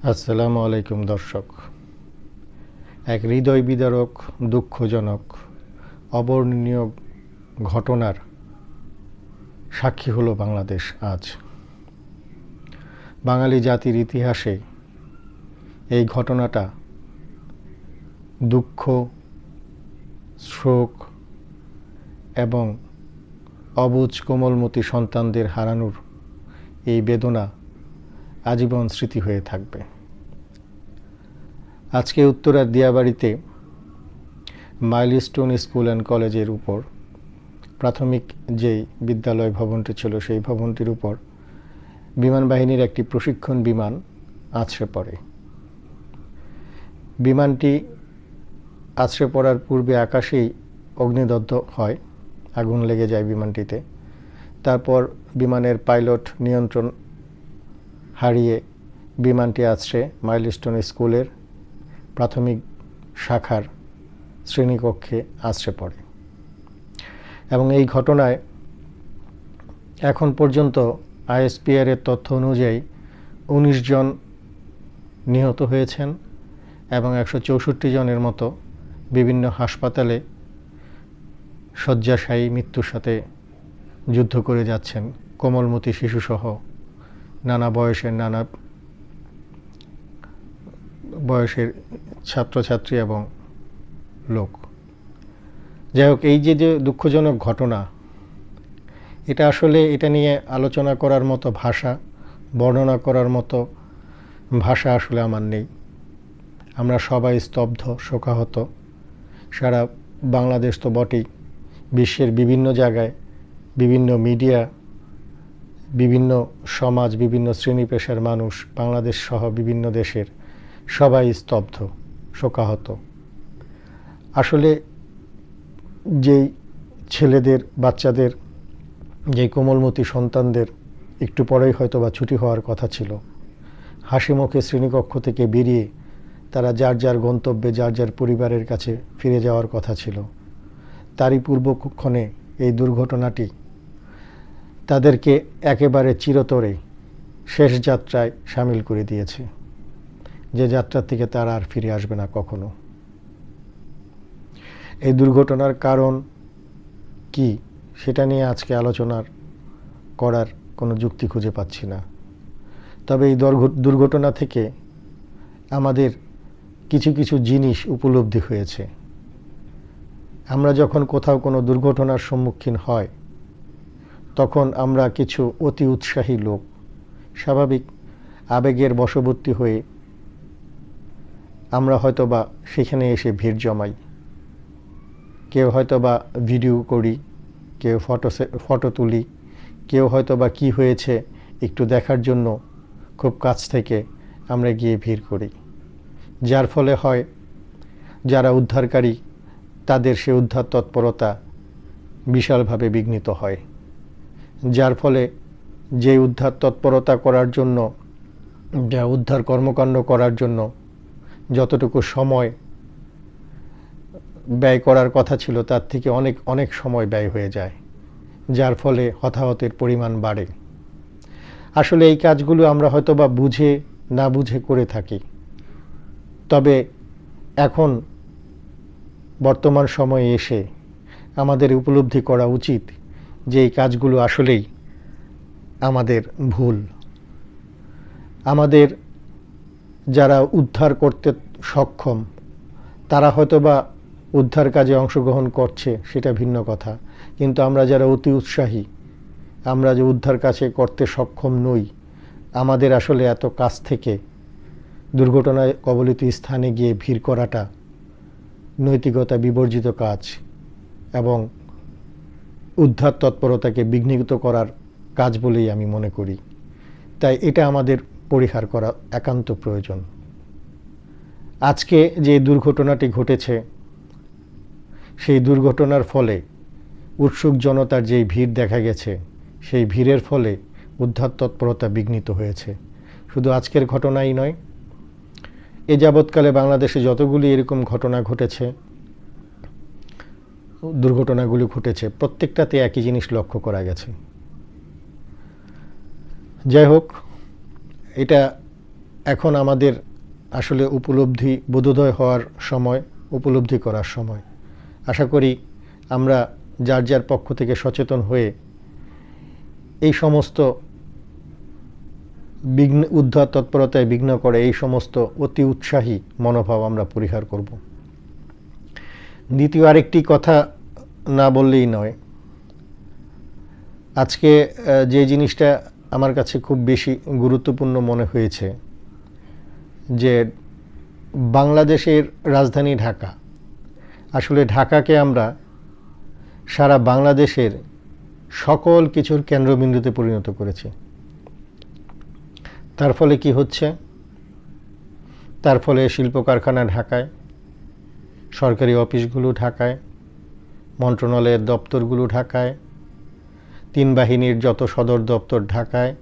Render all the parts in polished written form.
আসসালামু আলাইকুম দর্শক। এক হৃদয় বিদারক, দুঃখজনক, অবর্ণনীয় ঘটনার সাক্ষী হলো বাংলাদেশ আজ। বাঙালি জাতির ইতিহাসে এই ঘটনাটা দুঃখ, শোক এবং অবুঝ কোমলমতি সন্তানদের হারানোর এই বেদনা আজীবন স্মৃতি হয়ে থাকবে। আজকে উত্তরার দিয়াবাড়িতে মাইলস্টোন স্কুল অ্যান্ড কলেজের উপর প্রাথমিক যেই বিদ্যালয় ভবনটি ছিল সেই ভবনটির উপর বিমান বাহিনীর একটি প্রশিক্ষণ বিমান আছড়ে পড়ে। বিমানটি আছড়ে পড়ার পূর্বে আকাশেই অগ্নিদগ্ধ হয়, আগুন লেগে যায় বিমানটিতে। তারপর বিমানের পাইলট নিয়ন্ত্রণ হারিয়ে বিমানটি আছড়ে মাইলস্টোন স্কুলের প্রাথমিক শাখার শ্রেণীকক্ষে আছড়ে পড়ে এবং এই ঘটনায় এখন পর্যন্ত আইএসপিআরের তথ্য অনুযায়ী ১৯ জন নিহত হয়েছেন এবং ১৬৪ জনের মতো বিভিন্ন হাসপাতালে শয্যাশায়ী মৃত্যুর সাথে যুদ্ধ করে যাচ্ছেন, কোমলমতি শিশুসহ নানা বয়সের ছাত্রছাত্রী এবং লোক। যাই হোক, এই যে দুঃখজনক ঘটনা, এটা নিয়ে আলোচনা করার মতো ভাষা, বর্ণনা করার মতো ভাষা আসলে আমার নেই। আমরা সবাই স্তব্ধ, শোকাহত। সারা বাংলাদেশ তো বটেই, বিশ্বের বিভিন্ন জায়গায়, বিভিন্ন মিডিয়া, বিভিন্ন সমাজ, বিভিন্ন শ্রেণী পেশার মানুষ, বাংলাদেশ সহ বিভিন্ন দেশের সবাই স্তব্ধ, শোকাহত। আসলে যেই ছেলেদের, বাচ্চাদের, যেই কোমলমতি সন্তানদের একটু পরেই হয়তো বা ছুটি হওয়ার কথা ছিল, হাসি মুখে শ্রেণীকক্ষ থেকে বেরিয়ে তারা যার যার গন্তব্যে, যার যার পরিবারের কাছে ফিরে যাওয়ার কথা ছিল, তারই পূর্বক্ষণে এই দুর্ঘটনাটি তাদেরকে একেবারে চিরতরে শেষ যাত্রায় সামিল করে দিয়েছে, যে যাত্রা থেকে তারা আর ফিরে আসবে না কখনো। এই দুর্ঘটনার কারণ কি সেটা নিয়ে আজকে আলোচনা করার কোনো যুক্তি খুঁজে পাচ্ছি না। তবে এই দুর্ঘটনা থেকে আমাদের কিছু কিছু জিনিস উপলব্ধি হয়েছে। আমরা যখন কোথাও কোনো দুর্ঘটনার সম্মুখীন হয়, তখন আমরা কিছু অতি উৎসাহী লোক স্বাভাবিক আবেগের বশবর্তী হয়ে আমরা হয়তোবা সেখানে এসে ভিড় জমাই। কেউ হয়তোবা ভিডিও করি, কেউ ফটো তুলি, কেউ হয়তোবা কি হয়েছে একটু দেখার জন্য খুব কাছ থেকে আমরা গিয়ে ভিড় করি। যার ফলে হয় যারা উদ্ধারকারী তাদের সে উদ্ধার তৎপরতা বিশালভাবে বিঘ্নিত হয়। যার ফলে যে উদ্ধার তৎপরতা করার জন্য, যা উদ্ধার কর্মকাণ্ড করার জন্য যতটুকু সময় ব্যয় করার কথা ছিল তার থেকে অনেক অনেক সময় ব্যয় হয়ে যায়, যার ফলে হতাহতের পরিমাণ বাড়ে। আসলে এই কাজগুলো আমরা হয়তো বা বুঝে না বুঝে করে থাকি। তবে এখন বর্তমান সময়ে এসে আমাদের উপলব্ধি করা উচিত যে এই কাজগুলো আসলেই আমাদের ভুল। আমাদের যারা উদ্ধার করতে সক্ষম তারা হয়তোবা উদ্ধার কাজে অংশগ্রহণ করছে, সেটা ভিন্ন কথা। কিন্তু আমরা যারা অতি উৎসাহী, আমরা যে উদ্ধার কাজে করতে সক্ষম নই, আমাদের আসলে এত কাছ থেকে দুর্ঘটনায় কবলিত স্থানে গিয়ে ভিড় করাটা নৈতিকতা বিবর্জিত কাজ এবং উদ্ধার তৎপরতাকে বিঘ্নিত করার কাজ বলেই আমি মনে করি। তাই এটা আমাদের পরিহার করা একান্ত প্রয়োজন। আজকে যে দুর্ঘটনাটি ঘটেছে, সেই দুর্ঘটনার ফলে উৎসুক জনতার যেই ভিড় দেখা গেছে, সেই ভিড়ের ফলে উদ্ধার তৎপরতা বিঘ্নিত হয়েছে। শুধু আজকের ঘটনাই নয়, এ যাবৎকালে বাংলাদেশে যতগুলি এরকম ঘটনা ঘটেছে, দুর্ঘটনাগুলি ঘটেছে, প্রত্যেকটাতে একই জিনিস লক্ষ্য করা গেছে। যাই হোক, এটা এখন আমাদের আসলে উপলব্ধি বোধোদয় হওয়ার সময়, উপলব্ধি করার সময়। আশা করি আমরা যার যার পক্ষ থেকে সচেতন হয়ে এই সমস্ত উদ্ধার তৎপরতায় বিঘ্ন করে এই সমস্ত অতি উৎসাহী মনোভাব আমরা পরিহার করব। দ্বিতীয় আরেকটি কথা না বললেই নয়, আজকে যে জিনিসটা আমার কাছে খুব বেশি গুরুত্বপূর্ণ মনে হয়েছে যে বাংলাদেশের রাজধানী ঢাকা, আসলে ঢাকাকে আমরা সারা বাংলাদেশের সকল কিছুর কেন্দ্রবিন্দুতে পরিণত করেছি। তার ফলে কি হচ্ছে? তার ফলে শিল্প কারখানা ঢাকায়, সরকারি অফিসগুলো ঢাকায়, মন্ত্রণালয়ের দপ্তরগুলো ঢাকায়, তিন বাহিনীর যত সদর দপ্তর ঢাকায়,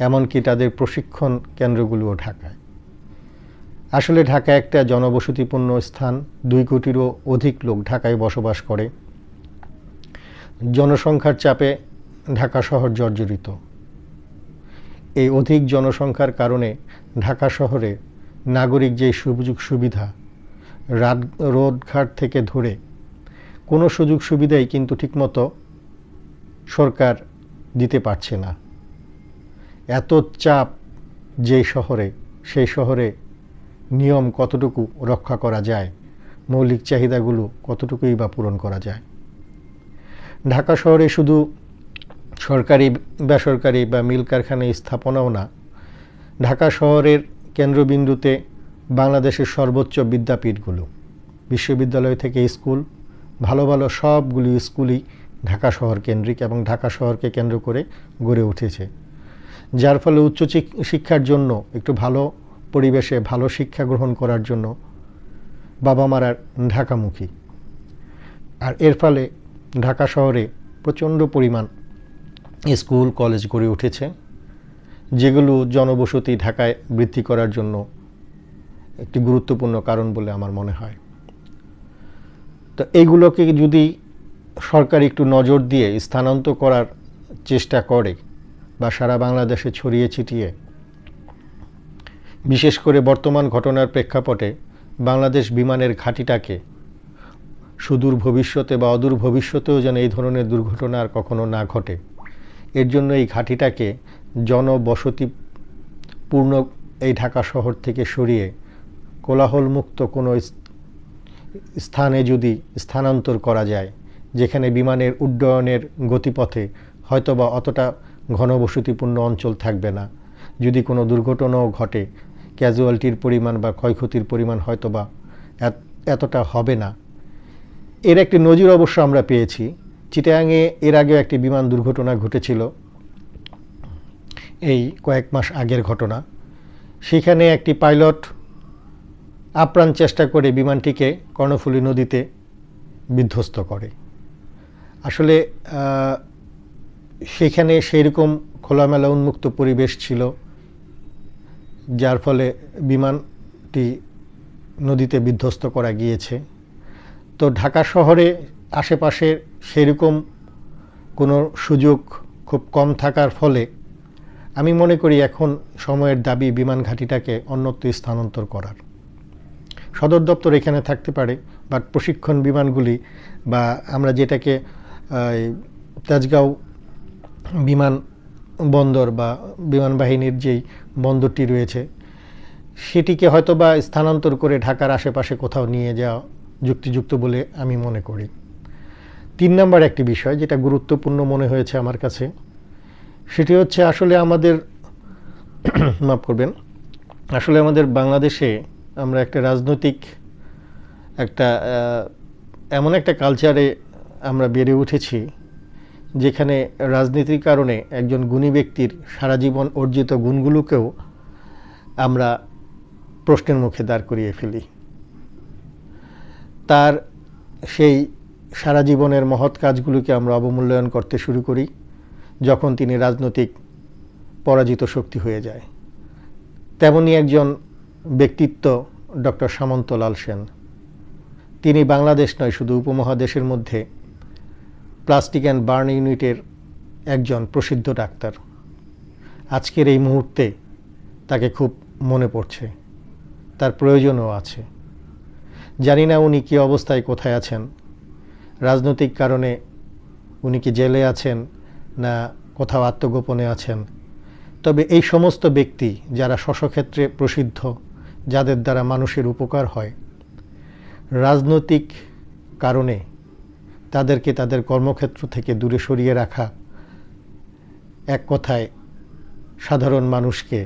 এমনকি তাদের প্রশিক্ষণ কেন্দ্রগুলোও ঢাকায়। আসলে ঢাকা একটা জনবসতিপূর্ণ স্থান, 2 কোটিরও অধিক লোক ঢাকায় বসবাস করে। জনসংখ্যার চাপে ঢাকা শহর জর্জরিত। এই অধিক জনসংখ্যার কারণে ঢাকা শহরে নাগরিক যে সুযোগ সুবিধা, রোডঘাট থেকে ধরে কোনো সুযোগ সুবিধাই কিন্তু ঠিকমতো সরকার দিতে পারছে না। এত চাপ যে শহরে, সেই শহরে নিয়ম কতটুকু রক্ষা করা যায়, মৌলিক চাহিদাগুলো কতটুকুই বা পূরণ করা যায়। ঢাকা শহরে শুধু সরকারি, বেসরকারি বা মিল কারখানায় স্থাপনাও না, ঢাকা শহরের কেন্দ্রবিন্দুতে বাংলাদেশের সর্বোচ্চ বিদ্যাপীঠগুলো, বিশ্ববিদ্যালয় থেকে স্কুল, ভালো ভালো সবগুলি স্কুলই ঢাকা শহর কেন্দ্রিক এবং ঢাকা শহরকে কেন্দ্র করে গড়ে উঠেছে। যার ফলে উচ্চ শিক্ষার জন্য, একটু ভালো পরিবেশে ভালো শিক্ষা গ্রহণ করার জন্য বাবা মারা ঢাকামুখী। আর এর ফলে ঢাকা শহরে প্রচণ্ড পরিমাণ স্কুল কলেজ গড়ে উঠেছে, যেগুলো জনবসতি ঢাকায় বৃদ্ধি করার জন্য একটি গুরুত্বপূর্ণ কারণ বলে আমার মনে হয়। তো এইগুলোকে যদি সরকার একটু নজর দিয়ে স্থানান্তর করার চেষ্টা করে বা সারা বাংলাদেশে ছড়িয়ে ছিটিয়ে, বিশেষ করে বর্তমান ঘটনার প্রেক্ষাপটে বাংলাদেশ বিমানের ঘাঁটিটাকে সুদূর ভবিষ্যতে বা অদূর ভবিষ্যতেও যেন এই ধরনের দুর্ঘটনা আর কখনো না ঘটে, এর জন্য এই ঘাঁটিটাকে জনবসতিপূর্ণ এই ঢাকা শহর থেকে সরিয়ে কোলাহলমুক্ত কোনো স্থানে যদি স্থানান্তর করা যায়, যেখানে বিমানের উড্ডয়নের গতিপথে হয়তোবা অতটা ঘনবসতিপূর্ণ অঞ্চল থাকবে না, যদি কোনো দুর্ঘটনাও ঘটে ক্যাজুয়ালিটির পরিমাণ বা ক্ষয়ক্ষতির পরিমাণ হয়তোবা এতটা হবে না। এর একটি নজির অবশ্য আমরা পেয়েছি। চিটাগাংয়ে এর আগেও একটি বিমান দুর্ঘটনা ঘটেছিল, এই কয়েক মাস আগের ঘটনা। সেখানে একটি পাইলট আপ্রাণ চেষ্টা করে বিমানটিকে কর্ণফুলী নদীতে বিধ্বস্ত করে। আসলে সেখানে সেইরকম খোলামেলা উন্মুক্ত পরিবেশ ছিল, যার ফলে বিমানটি নদীতে বিধ্বস্ত করা গিয়েছে। তো ঢাকা শহরে আশেপাশে সেরকম কোনো সুযোগ খুব কম থাকার ফলে আমি মনে করি এখন সময়ের দাবি বিমান ঘাঁটিটাকে অন্যত্র স্থানান্তর করার। সদর দপ্তর এখানে থাকতে পারে, বাট প্রশিক্ষণ বিমানগুলি বা আমরা যেটাকে তেজগাঁও বিমান বন্দর বা বিমান বাহিনীর যেই বন্দরটি রয়েছে, সেটিকে হয়তোবা স্থানান্তর করে ঢাকার আশেপাশে কোথাও নিয়ে যাওয়া যুক্তিযুক্ত বলে আমি মনে করি। 3 নম্বর একটি বিষয় যেটা গুরুত্বপূর্ণ মনে হয়েছে আমার কাছে, সেটি হচ্ছে আসলে আমাদের মাফ করবেন, আসলে আমাদের বাংলাদেশে আমরা একটা রাজনৈতিক এমন একটা কালচারে আমরা বেড়ে উঠেছি, যেখানে রাজনীতির কারণে একজন গুণী ব্যক্তির সারা জীবন অর্জিত গুণগুলোকেও আমরা প্রশ্নের মুখে দাঁড় করিয়ে ফেলি। তার সেই সারা জীবনের মহৎ কাজগুলোকে আমরা অবমূল্যায়ন করতে শুরু করি যখন তিনি রাজনৈতিক পরাজিত শক্তি হয়ে যায়। তেমনি একজন ব্যক্তিত্ব ডক্টর সামন্তলাল সেন। তিনি বাংলাদেশ নয়, শুধু উপমহাদেশের মধ্যে প্লাস্টিক অ্যান্ড বার্ন ইউনিটের একজন প্রসিদ্ধ ডাক্তার। আজকের এই মুহূর্তে তাকে খুব মনে পড়ছে, তার প্রয়োজনও আছে। জানি না উনি কী অবস্থায় কোথায় আছেন, রাজনৈতিক কারণে উনি কি জেলে আছেন না কোথাও আত্মগোপনে আছেন। তবে এই সমস্ত ব্যক্তি যারা স্বস্বক্ষেত্রে প্রসিদ্ধ, যাদের দ্বারা মানুষের উপকার হয়, রাজনৈতিক কারণে তাদেরকে তাদের কর্মক্ষেত্র থেকে দূরে সরিয়ে রাখা এক কথায় সাধারণ মানুষকে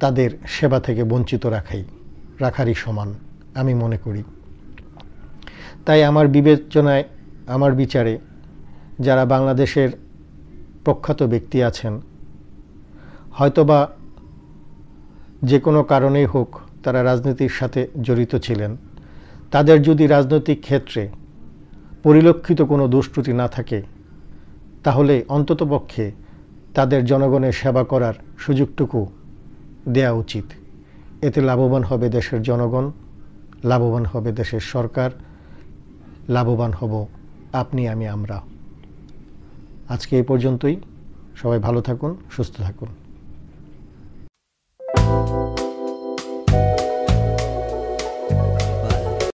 তাদের সেবা থেকে বঞ্চিত রাখারই সমান আমি মনে করি। তাই আমার বিবেচনায়, আমার বিচারে যারা বাংলাদেশের প্রখ্যাত ব্যক্তি আছেন, হয়তোবা যে কোনো কারণেই হোক তারা রাজনীতির সাথে জড়িত ছিলেন, তাদের যদি রাজনৈতিক ক্ষেত্রে পরিলক্ষিত কোনো দোষ ত্রুটি না থাকে, তাহলে অন্ততপক্ষে তাদের জনগণের সেবা করার সুযোগটুকু দেয়া উচিত। এতে লাভবান হবে দেশের জনগণ, লাভবান হবে দেশের সরকার, লাভবান হব আপনি, আমি, আমরা। আজকে এই পর্যন্তই। সবাই ভালো থাকুন, সুস্থ থাকুন।